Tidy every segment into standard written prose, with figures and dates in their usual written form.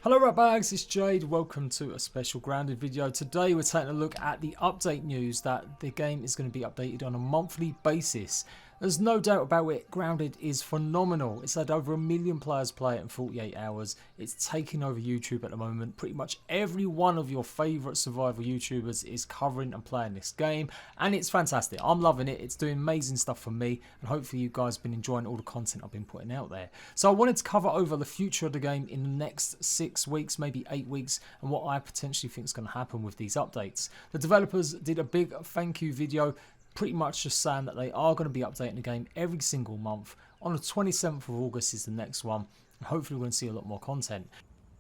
Hello right bags, it's Jade. Welcome to a special Grounded video. Today we're taking a look at the update news that the game is going to be updated on a monthly basis. There's no doubt about it, Grounded is phenomenal. It's had over 1 million players play it in 48 hours. It's taking over YouTube at the moment. Pretty much every one of your favourite survival YouTubers is covering and playing this game, and it's fantastic. I'm loving it. It's doing amazing stuff for me, and hopefully you guys have been enjoying all the content I've been putting out there. So I wanted to cover over the future of the game in the next 6 weeks, maybe 8 weeks, and what I potentially think is going to happen with these updates. The developers did a big thank you video, pretty much just saying that they are going to be updating the game every single month. On the 27th of August is the next one, and hopefully we're going to see a lot more content.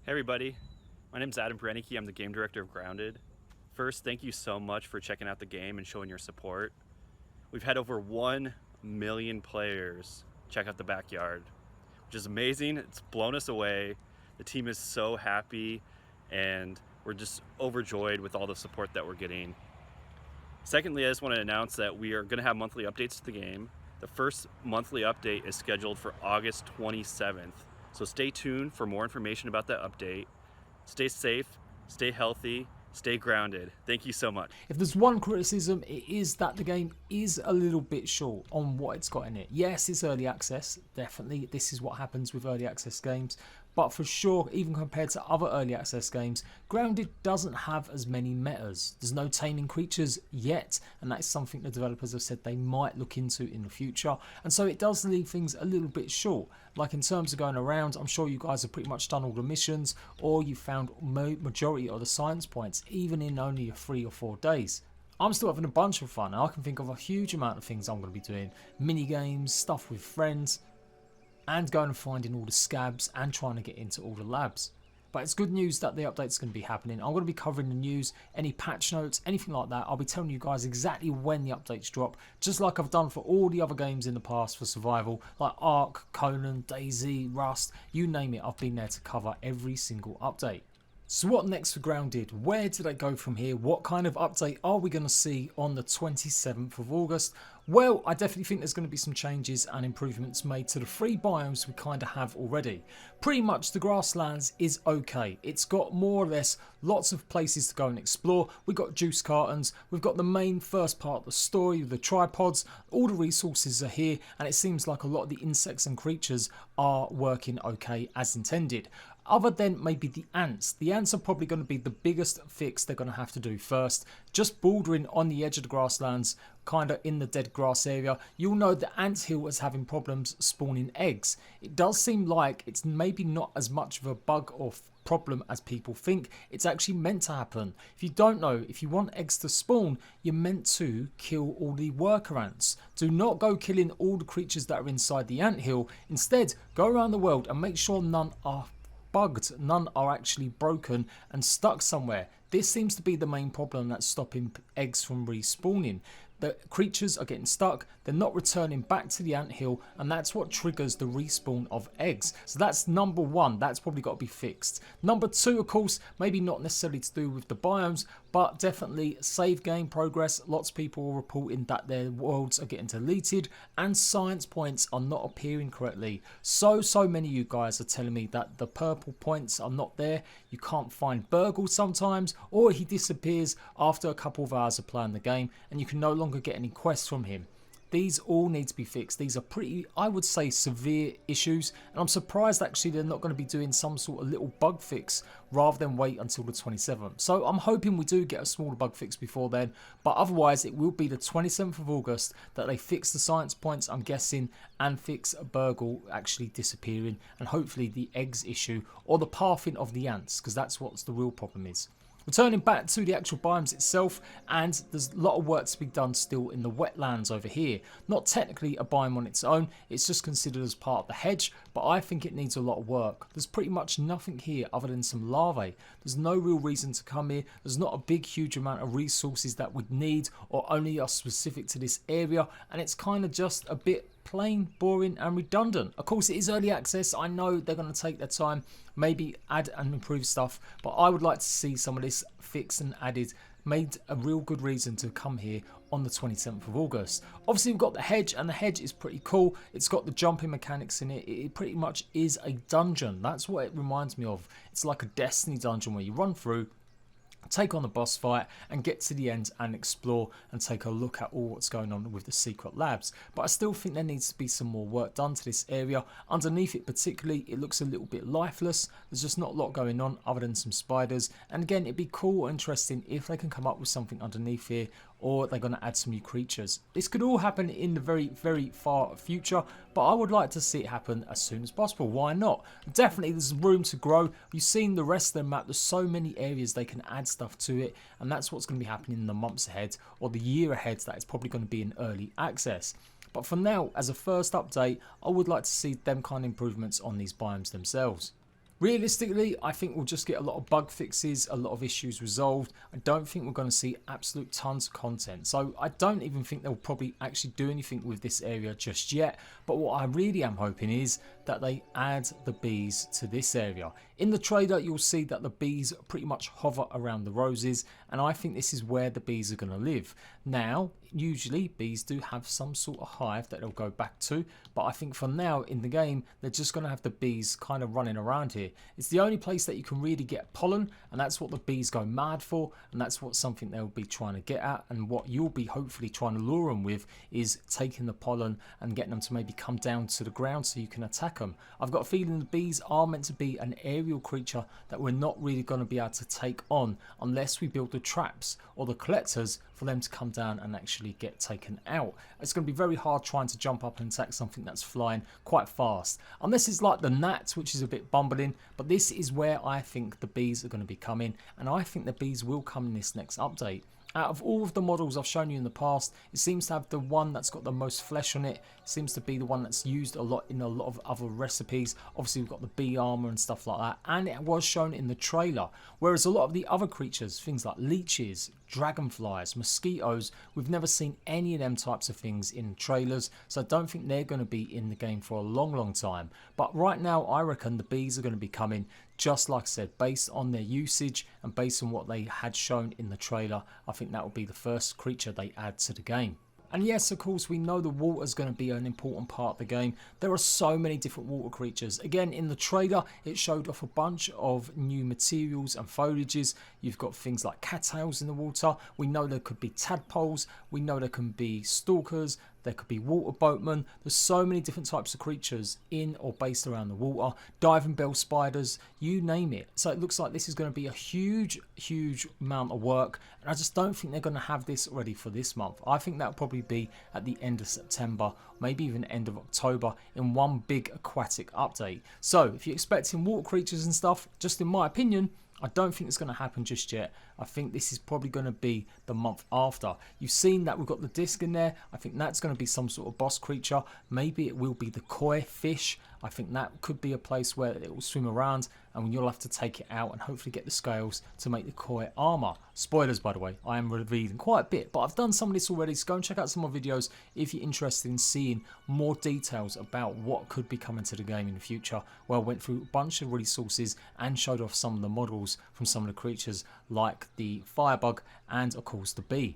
Hey everybody, my name is Adam Brennicke. I'm the game director of Grounded. First, thank you so much for checking out the game and showing your support. We've had over 1 million players check out the backyard, which is amazing. It's blown us away. The team is so happy, and we're just overjoyed with all the support that we're getting. Secondly, I just want to announce that we are going to have monthly updates to the game. The first monthly update is scheduled for August 27th. So stay tuned for more information about that update. Stay safe, stay healthy, stay grounded. Thank you so much. If there's one criticism, it is that the game is a little bit short on what it's got in it. Yes, it's early access, definitely. This is what happens with early access games. But for sure, even compared to other early access games, Grounded doesn't have as many metas. There's no taming creatures yet, and that's something the developers have said they might look into in the future. And so it does leave things a little bit short. Like in terms of going around, I'm sure you guys have pretty much done all the missions, or you found majority of the science points, even in only 3 or 4 days. I'm still having a bunch of fun. I can think of a huge amount of things I'm going to be doing. Mini games, stuff with friends, and going and finding all the scabs and trying to get into all the labs. But it's good news that the update's going to be happening. I'm going to be covering the news, any patch notes, anything like that. I'll be telling you guys exactly when the updates drop, just like I've done for all the other games in the past for survival, like Ark, Conan, DayZ, Rust, you name it. I've been there to cover every single update. So what next for Grounded? Where do they go from here? What kind of update are we going to see on the 27th of August? Well, I definitely think there's going to be some changes and improvements made to the 3 biomes we kind of have already. Pretty much the grasslands is okay. It's got more or less lots of places to go and explore. We've got juice cartons, we've got the main first part of the story, the tripods, all the resources are here, and it seems like a lot of the insects and creatures are working okay as intended. Other than maybe the ants. The ants are probably going to be the biggest fix they're going to have to do first. Just bordering on the edge of the grasslands, kind of in the dead grass area, you'll know the anthill is having problems spawning eggs. It does seem like it's maybe not as much of a bug or problem as people think. It's actually meant to happen. If you don't know, if you want eggs to spawn, you're meant to kill all the worker ants. Do not go killing all the creatures that are inside the anthill. Instead, go around the world and make sure none are bugged, none are actually broken and stuck somewhere. This seems to be the main problem that's stopping eggs from respawning. The creatures are getting stuck, they're not returning back to the anthill, and that's what triggers the respawn of eggs. So that's number 1, that's probably got to be fixed. Number 2, of course, maybe not necessarily to do with the biomes, but definitely save game progress. Lots of people are reporting that their worlds are getting deleted and science points are not appearing correctly. So many of you guys are telling me that the purple points are not there. You can't find Burgle sometimes, or he disappears after a couple of hours of playing the game, and you can no longer get any quests from him. These all need to be fixed. These are pretty, I would say, severe issues, and I'm surprised actually they're not going to be doing some sort of little bug fix rather than wait until the 27th. So I'm hoping we do get a smaller bug fix before then, but otherwise it will be the 27th of August that they fix the science points, I'm guessing, and fix Burgle actually disappearing, and hopefully the eggs issue or the pathing of the ants, because that's what the real problem is. Returning back to the actual biomes itself, and there's a lot of work to be done still in the wetlands over here. Not technically a biome on its own, it's just considered as part of the hedge, but I think it needs a lot of work. There's pretty much nothing here other than some larvae. There's no real reason to come here. There's not a big huge amount of resources that we'd need or only are specific to this area, and it's kind of just a bit plain, boring and redundant. Of course it is early access, I know they're going to take their time, maybe add and improve stuff, but I would like to see some of this fixed and added made a real good reason to come here on the 27th of August. Obviously we've got the hedge, and the hedge is pretty cool. It's got the jumping mechanics in it. It pretty much is a dungeon. That's what it reminds me of. It's like a Destiny dungeon where you run through, take on the boss fight and get to the end and explore and take a look at all what's going on with the secret labs. But I still think there needs to be some more work done to this area. Underneath it particularly, it looks a little bit lifeless. There's just not a lot going on other than some spiders, and again, it'd be cool or interesting if they can come up with something underneath here, or they're going to add some new creatures. This could all happen in the very far future, but I would like to see it happen as soon as possible. Why not? Definitely there's room to grow. You've seen the rest of the map. There's so many areas they can add stuff to it, and that's what's going to be happening in the months ahead, or the year ahead. That is probably going to be in early access. But for now, as a first update, I would like to see them kind of improvements on these biomes themselves. Realistically, I think we'll just get a lot of bug fixes, a lot of issues resolved. I don't think we're going to see absolute tons of content. So I don't even think they'll probably actually do anything with this area just yet. But what I really am hoping is that they add the bees to this area. In the trailer, you'll see that the bees pretty much hover around the roses, and I think this is where the bees are going to live. Now, usually bees do have some sort of hive that they'll go back to, but I think for now in the game, they're just going to have the bees kind of running around here. It's the only place that you can really get pollen, and that's what the bees go mad for, and that's what something they'll be trying to get at, and what you'll be hopefully trying to lure them with is taking the pollen and getting them to maybe come down to the ground so you can attack them. I've got a feeling the bees are meant to be an aerial creature that we're not really going to be able to take on unless we build the traps or the collectors for them to come down and actually get taken out. It's going to be very hard trying to jump up and attack something that's flying quite fast, unless it's like the gnats, which is a bit bumbling. But this is where I think the bees are going to be coming, and I think the bees will come in this next update. Out of all of the models I've shown you in the past, it seems to have the one that's got the most flesh on it. It seems to be the one that's used a lot in a lot of other recipes. Obviously we've got the bee armor and stuff like that, and it was shown in the trailer. Whereas a lot of the other creatures, things like leeches, dragonflies, mosquitoes, we've never seen any of them types of things in trailers, so I don't think they're going to be in the game for a long time. But right now I reckon the bees are going to be coming, just like I said, based on their usage and based on what they had shown in the trailer. I think that will be the first creature they add to the game. And yes, of course, we know the water is going to be an important part of the game. There are so many different water creatures. Again, in the trailer, it showed off a bunch of new materials and foliages. You've got things like cattails in the water. We know there could be tadpoles. We know there can be stalkers. There could be water boatmen. There's so many different types of creatures in or based around the water. Diving bell spiders, you name it. So it looks like this is going to be a huge amount of work. And I just don't think they're going to have this ready for this month. I think that'll probably be at the end of September, maybe even end of October, in one big aquatic update. So if you're expecting water creatures and stuff, just in my opinion, I don't think it's going to happen just yet. I think this is probably going to be the month after. You've seen that we've got the disc in there. I think that's going to be some sort of boss creature. Maybe it will be the koi fish. I think that could be a place where it will swim around, and you'll have to take it out and hopefully get the scales to make the koi armor. Spoilers, by the way, I am revealing quite a bit, but I've done some of this already, so go and check out some more videos if you're interested in seeing more details about what could be coming to the game in the future, where I went through a bunch of resources and showed off some of the models from some of the creatures like the firebug and of course the bee.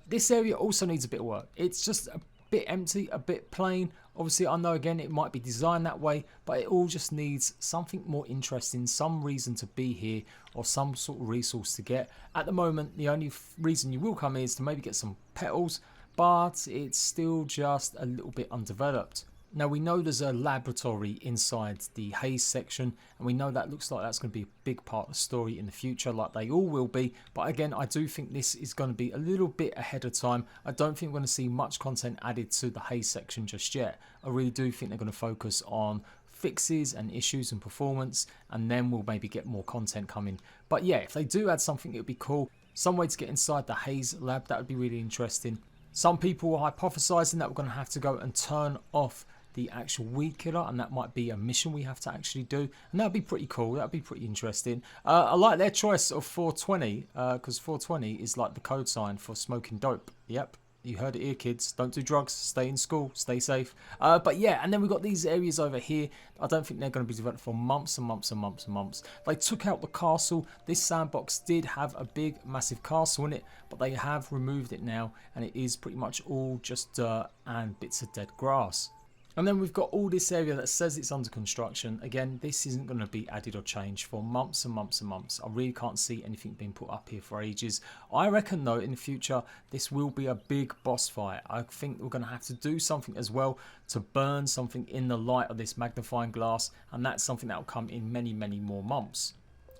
This area also needs a bit of work. It's just a bit empty, a bit plain. Obviously I know again it might be designed that way, but it all just needs something more interesting, some reason to be here or some sort of resource to get. At the moment the only reason you will come is to maybe get some petals, but it's still just a little bit undeveloped. Now we know there's a laboratory inside the haze section, and we know that looks like that's going to be a big part of the story in the future, like they all will be. But again, I do think this is going to be a little bit ahead of time. I don't think we're going to see much content added to the haze section just yet. I really do think they're going to focus on fixes and issues and performance, and then we'll maybe get more content coming. But yeah, if they do add something, it would be cool. Some way to get inside the haze lab, that would be really interesting. Some people are hypothesizing that we're going to have to go and turn off the actual weed killer, and that might be a mission we have to actually do, and that'd be pretty cool. That'd be pretty interesting. I like their choice of 420 because 420 is like the code sign for smoking dope. Yep, You heard it here, kids. Don't do drugs. Stay in school. Stay safe. But yeah, and then we've got these areas over here. I don't think they're going to be developed for months and months and months and months. They took out the castle. This sandbox did have a big, massive castle in it, but they have removed it now, and it is pretty much all just dirt and bits of dead grass. And then we've got all this area that says it's under construction. Again, this isn't going to be added or changed for months and months and months. I really can't see anything being put up here for ages. I reckon though in the future this will be a big boss fight. I think we're going to have to do something as well to burn something in the light of this magnifying glass, and that's something that will come in many more months.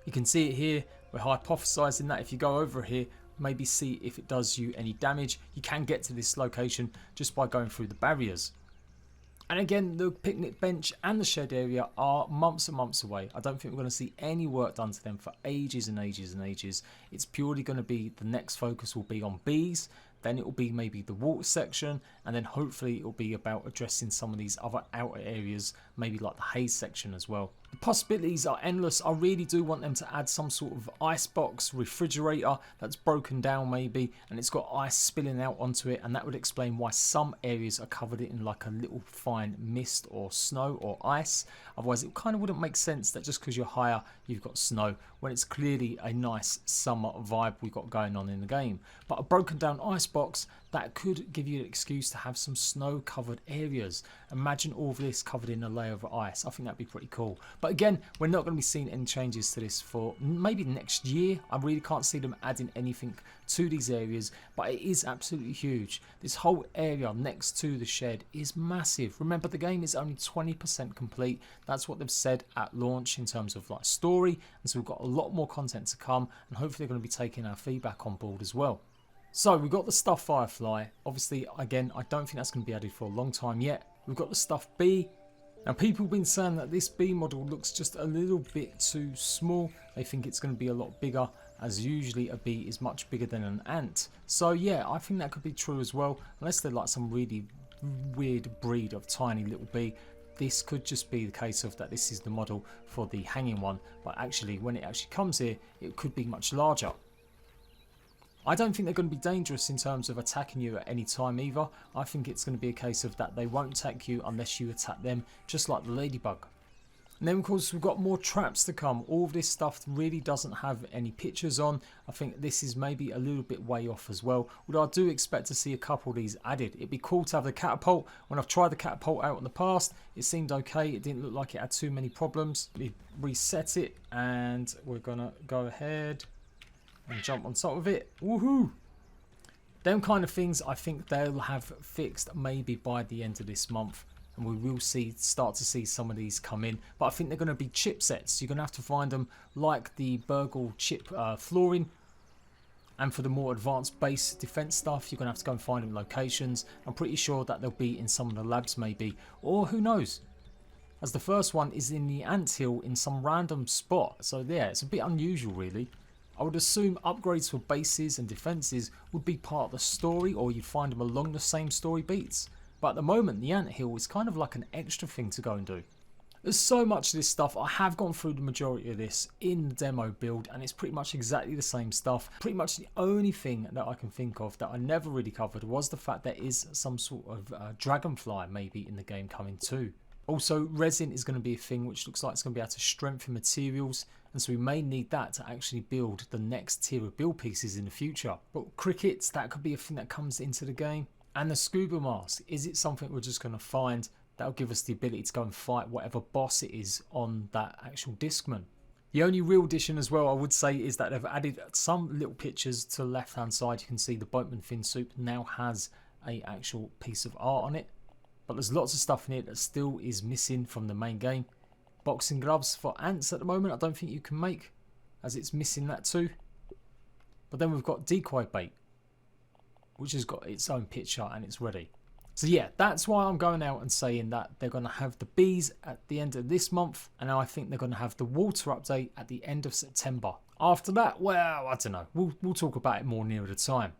You can see it here. We're hypothesizing that if you go over here, maybe see if it does you any damage. You can get to this location just by going through the barriers. And again, the picnic bench and the shed area are months and months away. I don't think we're going to see any work done to them for ages and ages and ages. It's purely going to be, the next focus will be on bees, then it will be maybe the water section, and then hopefully it will be about addressing some of these other outer areas, maybe like the haze section as well. The possibilities are endless. I really do want them to add some sort of icebox refrigerator that's broken down maybe, and it's got ice spilling out onto it, and that would explain why some areas are covered in like a little fine mist or snow or ice. Otherwise it kind of wouldn't make sense that just because you're higher you've got snow when it's clearly a nice summer vibe we've got going on in the game. But a broken down icebox, that could give you an excuse to have some snow covered areas. Imagine all of this covered in a layer of ice. I think that'd be pretty cool. But again, we're not going to be seeing any changes to this for maybe next year. I really can't see them adding anything to these areas, but it is absolutely huge. This whole area next to the shed is massive. Remember, the game is only 20% complete. That's what they've said at launch in terms of like story, and so we've got a lot more content to come, and hopefully they're going to be taking our feedback on board as well. So we've got the stuffed firefly. Obviously, again, I don't think that's going to be added for a long time yet. We've got the stuffed bee. Now, people have been saying that this bee model looks just a little bit too small. They think it's going to be a lot bigger, as usually a bee is much bigger than an ant. So yeah, I think that could be true as well, unless they're like some really weird breed of tiny little bee. This could just be the case of that this is the model for the hanging one, but actually when it actually comes here, it could be much larger. I don't think they're going to be dangerous in terms of attacking you at any time either. I think it's going to be a case of that they won't attack you unless you attack them, just like the ladybug. And then of course we've got more traps to come. All of this stuff really doesn't have any pictures on. I think this is maybe a little bit way off as well, although I do expect to see a couple of these added. It'd be cool to have the catapult. When I've tried the catapult out in the past, it seemed okay. It didn't look like it had too many problems. We reset it and we're gonna go ahead and jump on top of it. Woohoo! Them kind of things I think they'll have fixed maybe by the end of this month, and we will start to see some of these come in. But I think they're going to be chipsets. You're going to have to find them like the Burgle chip flooring, and for the more advanced base defense stuff you're going to have to go and find them in locations. I'm pretty sure that they'll be in some of the labs maybe, or who knows, as the first one is in the anthill in some random spot. So yeah, it's a bit unusual really. I would assume upgrades for bases and defences would be part of the story, or you'd find them along the same story beats. But at the moment, the anthill is kind of like an extra thing to go and do. There's so much of this stuff. I have gone through the majority of this in the demo build, and it's pretty much exactly the same stuff. Pretty much the only thing that I can think of that I never really covered was the fact there is some sort of dragonfly maybe in the game coming too. Also, resin is going to be a thing, which looks like it's going to be able to strengthen materials, and so we may need that to actually build the next tier of build pieces in the future. But crickets, that could be a thing that comes into the game. And the scuba mask, is it something we're just going to find that'll give us the ability to go and fight whatever boss it is on that actual Discman? The only real addition as well I would say is that they've added some little pictures to the left hand side. You can see the boatman fin soup now has a actual piece of art on it. But there's lots of stuff in here that still is missing from the main game. Boxing gloves for ants at the moment I don't think you can make, as it's missing that too. But then we've got decoy bait, which has got its own picture and it's ready. So yeah, that's why I'm going out and saying that they're going to have the bees at the end of this month, and I think they're going to have the water update at the end of September. After that, well, I don't know. We'll talk about it more nearer the time.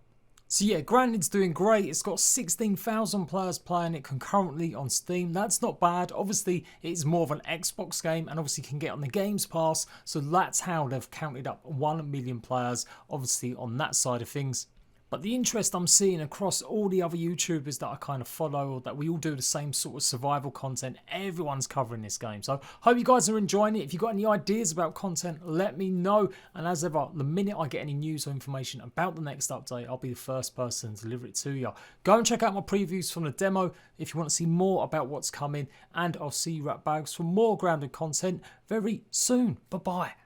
So yeah, Grounded's doing great. It's got 16,000 players playing it concurrently on Steam. That's not bad. Obviously, it's more of an Xbox game and obviously can get on the Games Pass. So that's how they've counted up 1 million players, obviously on that side of things. But the interest I'm seeing across all the other YouTubers that I kind of follow, or that we all do the same sort of survival content, everyone's covering this game. So hope you guys are enjoying it. If you've got any ideas about content, let me know. And as ever, the minute I get any news or information about the next update, I'll be the first person to deliver it to you. Go and check out my previews from the demo if you want to see more about what's coming. And I'll see you at Bags for more grounded content very soon. Bye-bye.